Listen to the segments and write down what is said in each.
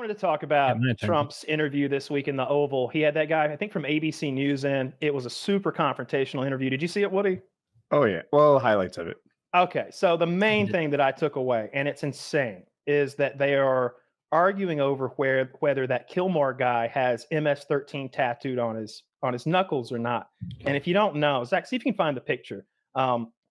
wanted to talk about Trump's interview this week in the Oval. He had that guy, I think, from ABC News in. It was a super confrontational interview. Did you see it, Woody? Oh, yeah. Well, highlights of it. Okay, so the main thing that I took away, and it's insane, is that they are arguing over whether that Kilmore guy has MS-13 tattooed on his knuckles or not. And if you don't know, Zach, see if you can find the picture.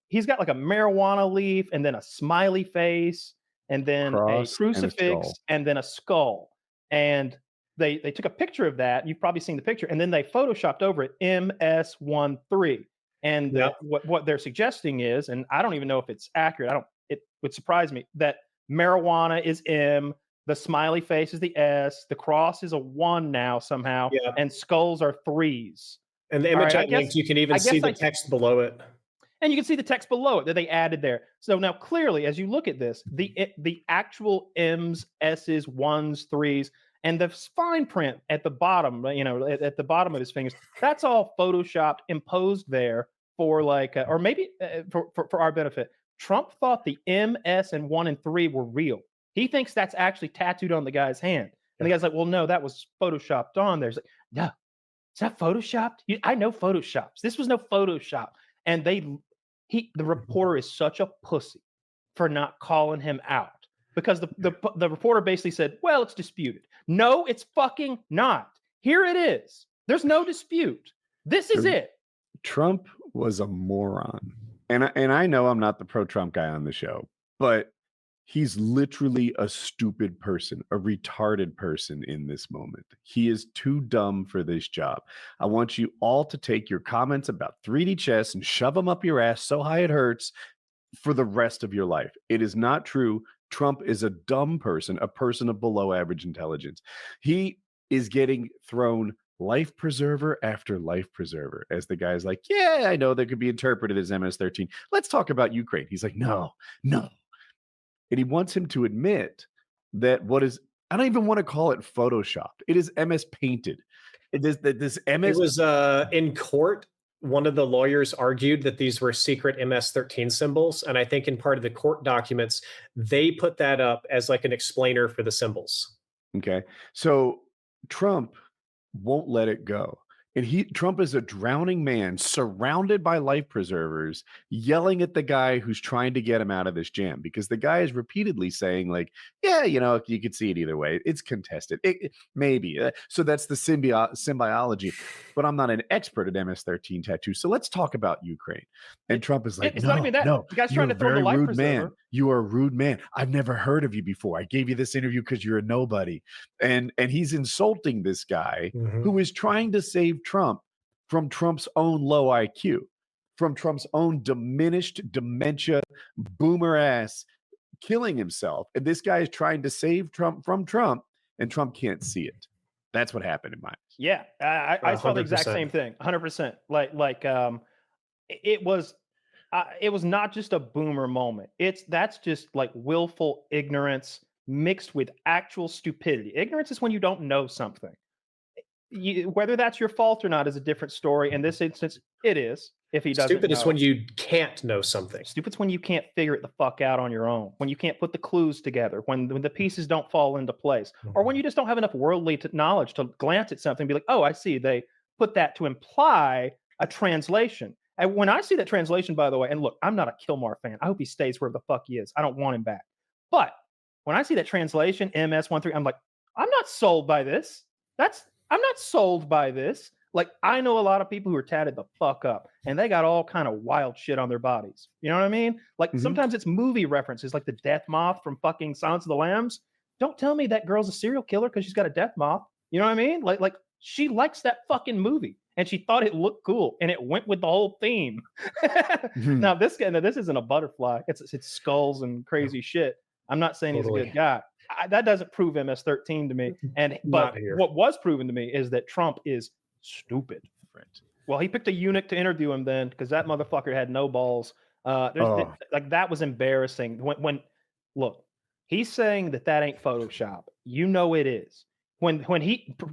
He's got like a marijuana leaf and then a smiley face and then a crucifix and then a skull. And they took a picture of that. You've probably seen the picture. And then they photoshopped over it MS-13. And what they're suggesting is, and I don't even know if it's accurate. It would surprise me that marijuana is M, the smiley face is the S, the cross is a 1 now somehow, and skulls are 3s. And the image I linked, you can even see the text below it. And you can see the text below it that they added there. So now clearly, as you look at this, the actual M's, S's, 1s, 3s, and the fine print at the bottom, at the bottom of his fingers, that's all photoshopped, imposed there for or maybe for our benefit. Trump thought the M, S, and 1 and 3 were real. He thinks that's actually tattooed on the guy's hand. And the guy's like, well, no, that was photoshopped on there. He's like, no, is that photoshopped? I know photoshops. This was no Photoshop. And the reporter is such a pussy for not calling him out. Because the reporter basically said, well, it's disputed. No, it's fucking not. Here it is. There's no dispute. This is it. Trump was a moron. And I know I'm not the pro-Trump guy on the show, but he's literally a stupid person, a retarded person in this moment. He is too dumb for this job. I want you all to take your comments about 3D chess and shove them up your ass so high it hurts for the rest of your life. It is not true. Trump is a dumb person, a person of below average intelligence. He is getting thrown life preserver after life preserver as the guy's like, yeah, I know that could be interpreted as MS-13. Let's talk about Ukraine. He's like, no. And he wants him to admit that I don't even want to call it photoshopped. It is MS painted. It is that this MS. It was in court. One of the lawyers argued that these were secret MS-13 symbols. And I think in part of the court documents, they put that up as like an explainer for the symbols. Okay. So Trump won't let it go. And Trump is a drowning man surrounded by life preservers yelling at the guy who's trying to get him out of this jam, because the guy is repeatedly saying like, yeah, you could see it either way. It's contested. Maybe. So that's the symbiology. But I'm not an expert at MS-13 tattoos. So let's talk about Ukraine. And Trump is like, no, the guy's trying to throw the life preserver. Man. You are a rude man. I've never heard of you before. I gave you this interview because you're a nobody. And he's insulting this guy who is trying to save Trump from Trump's own low IQ, from Trump's own diminished dementia, boomer ass killing himself. And this guy is trying to save Trump from Trump, and Trump can't see it. That's what happened in my eyes. Yeah, I saw the exact same thing, 100%. It was not just a boomer moment. That's just like willful ignorance mixed with actual stupidity. Ignorance is when you don't know something. Whether that's your fault or not is a different story. In this instance, it is. If he doesn't Stupid is when you can't know something. Stupid's when you can't figure it the fuck out on your own, when you can't put the clues together, when the pieces don't fall into place, or when you just don't have enough worldly knowledge to glance at something and be like, oh, I see. They put that to imply a translation. And when I see that translation, by the way, and look, I'm not a Kilmore fan. I hope he stays where the fuck he is. I don't want him back. But when I see that translation, MS-13, I'm like, I'm not sold by this. I'm not sold by this. Like, I know a lot of people who are tatted the fuck up, and they got all kind of wild shit on their bodies. You know what I mean? Like, sometimes it's movie references, like the death moth from fucking Silence of the Lambs. Don't tell me that girl's a serial killer because she's got a death moth. You know what I mean? Like she likes that fucking movie, and she thought it looked cool, and it went with the whole theme. Now, this isn't a butterfly. It's skulls and crazy shit. I'm not saying he's a good guy. That doesn't prove MS-13 to me. But what was proven to me is that Trump is stupid. Well, he picked a eunuch to interview him then, because that motherfucker had no balls. That was embarrassing. When look, he's saying that ain't Photoshop. You know it is. When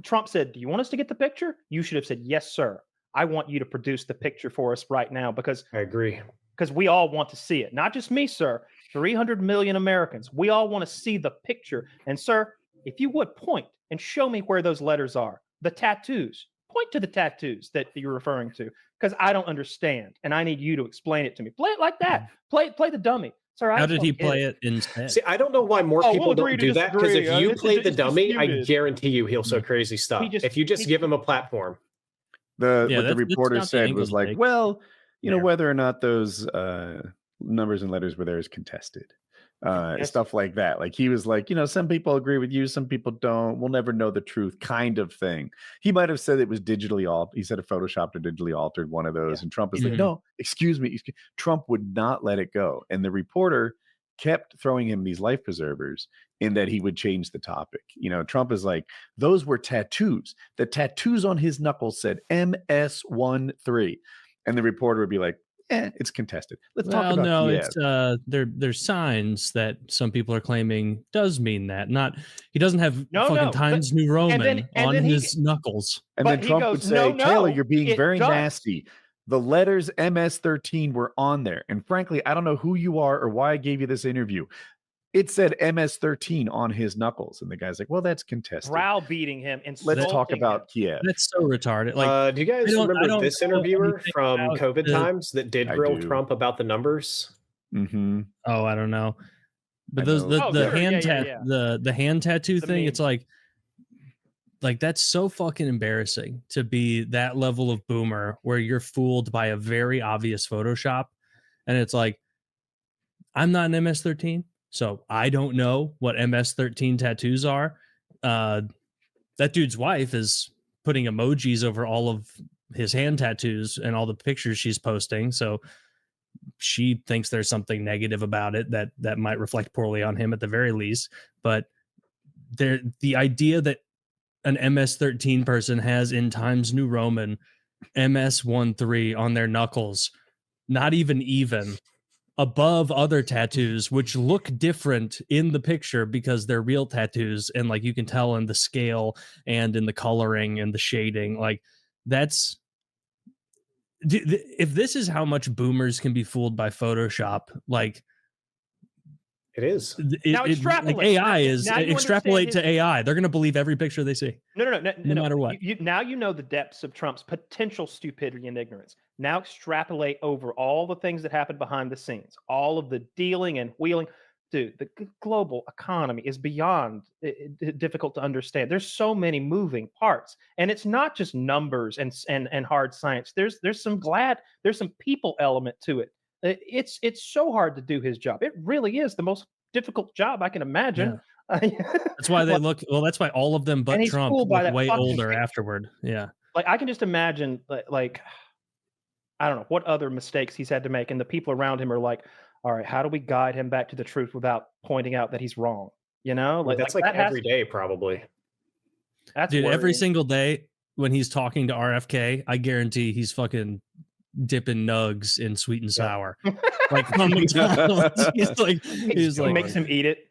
Trump said, "Do you want us to get the picture?" You should have said, "Yes, sir. I want you to produce the picture for us right now," because I agree. Because we all want to see it. Not just me, sir. 300 million Americans. We all want to see the picture. And sir, if you would point and show me where those letters are, the tattoos. Point to the tattoos that you're referring to, because I don't understand, and I need you to explain it to me. Play it like that. Play the dummy. It's all right. How did he play it instead? See, I don't know why more people don't do that, because if you play the dummy, I guarantee you he'll say crazy stuff. If you just give him a platform. What the reporter said was like, well, you know, whether or not those numbers and letters were there is contested. Stuff like that. Like he was like, you know, some people agree with you, some people don't. We'll never know the truth, kind of thing. He might have said it was digitally altered. He said it photoshopped or digitally altered one of those. And Trump is like, no, excuse me. Trump would not let it go. And the reporter kept throwing him these life preservers in that he would change the topic. You know, Trump is like, those were tattoos. The tattoos on his knuckles said MS-13. And the reporter would be like, it's contested. Let's talk about Kiev. It's there's signs that some people are claiming does mean that. Not he doesn't have Times New Roman on his knuckles. And then Trump would say, Taylor, you're being very nasty. The letters MS-13 were on there. And frankly, I don't know who you are or why I gave you this interview. It said MS-13 on his knuckles. And the guy's like, well, that's contested. Browbeating him. Let's talk about Kiev. That's so retarded. Like, do you guys remember this interviewer from COVID times that did grill Trump about the numbers? Mm-hmm. Oh, I don't know. But the hand tattoo thing, it's like that's so fucking embarrassing to be that level of boomer where you're fooled by a very obvious Photoshop. And it's like, I'm not an MS-13. So I don't know what MS-13 tattoos are. That dude's wife is putting emojis over all of his hand tattoos and all the pictures she's posting. So she thinks there's something negative about it that might reflect poorly on him at the very least. But the idea that an MS-13 person has in Times New Roman MS-13 on their knuckles, not even above other tattoos, which look different in the picture because they're real tattoos. And like, you can tell in the scale and in the coloring and the shading, like that's, if this is how much boomers can be fooled by Photoshop, like it is. Now extrapolate. Like AI is extrapolate to AI. They're going to believe every picture they see. No matter what. Now you know the depths of Trump's potential stupidity and ignorance. Now extrapolate over all the things that happened behind the scenes, all of the dealing and wheeling. Dude, the global economy is beyond difficult to understand. There's so many moving parts, and it's not just numbers and hard science. There's some people element to it. It's so hard to do his job. It really is the most difficult job I can imagine. Yeah. That's why that's why all of them but Trump look way older afterward. Yeah. Like I can just imagine like I don't know what other mistakes he's had to make, and the people around him are like, all right, how do we guide him back to the truth without pointing out that he's wrong? You know, that's like every day probably. That's dude, every single day when he's talking to RFK, I guarantee he's fucking dipping nugs in sweet and sour. Like from McDonald's. He's like makes him eat it.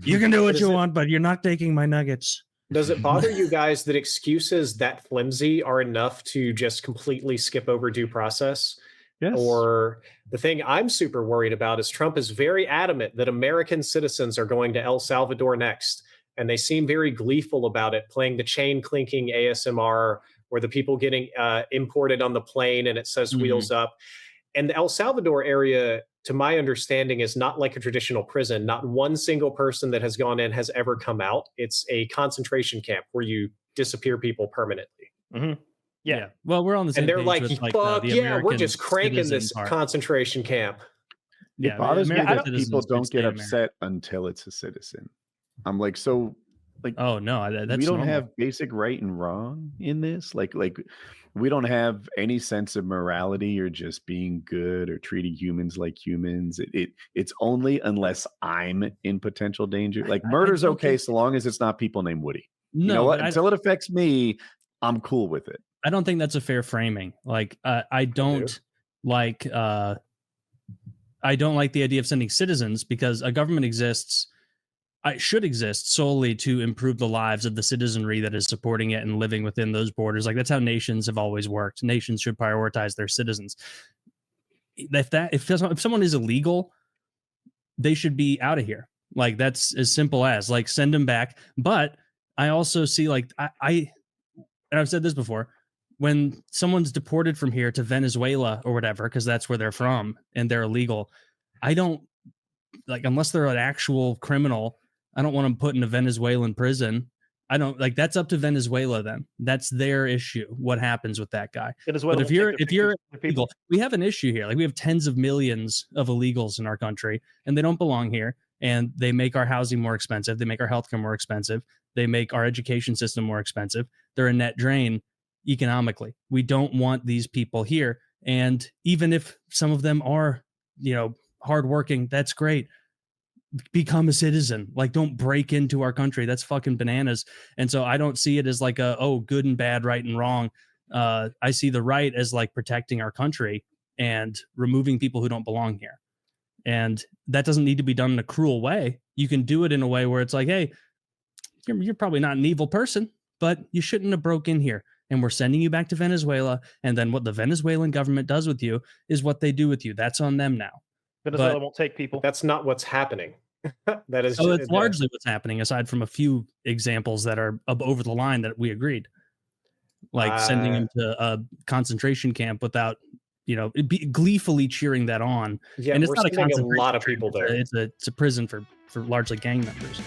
You can do what you want, but you're not taking my nuggets. Does it bother you guys that excuses that flimsy are enough to just completely skip over due process? Yes. Or the thing I'm super worried about is Trump is very adamant that American citizens are going to El Salvador next. And they seem very gleeful about it, playing the chain clinking ASMR or the people getting imported on the plane and it says wheels up. And the El Salvador area, to my understanding, is not like a traditional prison. Not one single person that has gone in has ever come out. It's a concentration camp where you disappear people permanently. Mm-hmm. Yeah. Well, we're on the same and they're page like, with, fuck yeah, American we're just cranking this part. concentration camp. It bothers me that people don't get upset until it's a citizen. I'm like, so like, oh no, that's we don't normal. have basic right and wrong in this. Like we don't have any sense of morality or just being good or treating humans like humans. It's only unless I'm in potential danger. Like murder's okay so long as it's not people named Woody. No, you know what? Until it affects me, I'm cool with it. I don't think that's a fair framing. Like I don't like the idea of sending citizens because a government should exist solely to improve the lives of the citizenry that is supporting it and living within those borders. Like that's how nations have always worked. Nations should prioritize their citizens. If someone is illegal, they should be out of here. Like that's as simple as like send them back. But I also see like and I've said this before, when someone's deported from here to Venezuela or whatever, because that's where they're from and they're illegal, I don't like, unless they're an actual criminal, I don't want them put in a Venezuelan prison. I don't like, that's up to Venezuela then. That's their issue. What happens with that guy? Venezuela but if you're illegal, we have an issue here. Like we have tens of millions of illegals in our country and they don't belong here. And they make our housing more expensive. They make our healthcare more expensive. They make our education system more expensive. They're a net drain economically. We don't want these people here. And even if some of them are, hardworking, that's great. Become a citizen. Like, don't break into our country. That's fucking bananas. And so I don't see it as like good and bad, right and wrong. I see the right as like protecting our country and removing people who don't belong here. And that doesn't need to be done in a cruel way. You can do it in a way where it's like, hey, you're probably not an evil person, but you shouldn't have broke in here. And we're sending you back to Venezuela. And then what the Venezuelan government does with you is what they do with you. That's on them now. Venezuela won't take people. That's not what's happening. That is. So it's largely what's happening, aside from a few examples that are over the line that we agreed. Like sending them to a concentration camp without, gleefully cheering that on. Yeah, and it's we're not sending a lot of people there. It's a prison for largely gang members.